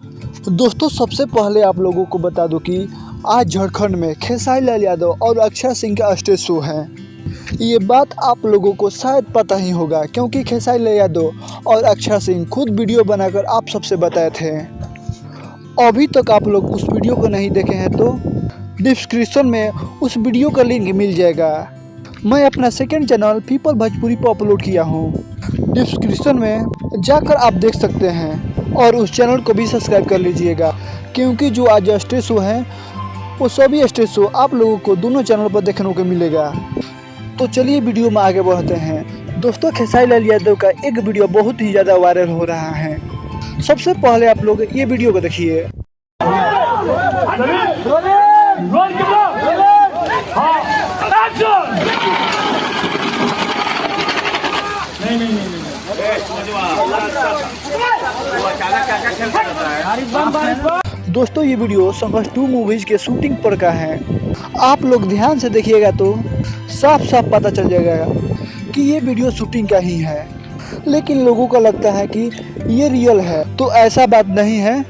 दोस्तों सबसे पहले आप लोगों को बता दूं कि आज झारखंड में खेसारी लाल यादव और अक्षय सिंह का स्टेज शो है। ये बात आप लोगों को शायद पता ही होगा क्योंकि खेसारी लाल यादव और अक्षय सिंह खुद वीडियो बनाकर आप सबसे बताए थे। अभी तक आप लोग उस वीडियो को नहीं देखे हैं तो डिस्क्रिप्शन में उस वीडियो का लिंक मिल जाएगा। मैं अपना सेकंड चैनल पीपल भोजपुरी पर अपलोड किया हूँ, डिस्क्रिप्शन में जाकर आप देख सकते हैं और उस चैनल को भी सब्सक्राइब कर लीजिएगा क्योंकि जो आज स्टेज शो है वो सभी स्टेज शो आप लोगों को दोनों चैनल पर देखने को मिलेगा। तो चलिए वीडियो में आगे बढ़ते हैं। दोस्तों खेसारी लाल यादव का एक वीडियो बहुत ही ज़्यादा वायरल हो रहा है। सबसे पहले आप लोग ये वीडियो को देखिए। दोस्तों ये वीडियो संघर्ष 2 मूवीज के शूटिंग पर का है। आप लोग ध्यान से देखिएगा तो साफ साफ पता चल जाएगा कि ये वीडियो शूटिंग का ही है, लेकिन लोगों को लगता है कि ये रियल है, तो ऐसा बात नहीं है।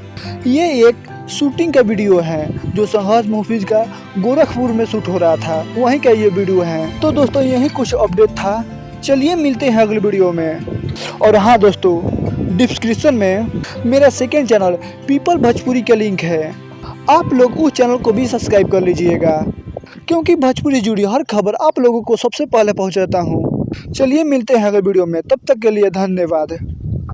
ये एक शूटिंग का वीडियो है जो संघर्ष मूवीज का गोरखपुर में शूट हो रहा था, वहीं का ये वीडियो है। तो दोस्तों यही कुछ अपडेट था, चलिए मिलते हैं अगले वीडियो में। और हाँ दोस्तों, डिस्क्रिप्शन में मेरा सेकेंड चैनल पीपल भोजपुरी का लिंक है, आप लोग उस चैनल को भी सब्सक्राइब कर लीजिएगा क्योंकि भोजपुरी जुड़ी हर खबर आप लोगों को सबसे पहले पहुंचाता हूं। चलिए मिलते हैं अगले वीडियो में, तब तक के लिए धन्यवाद।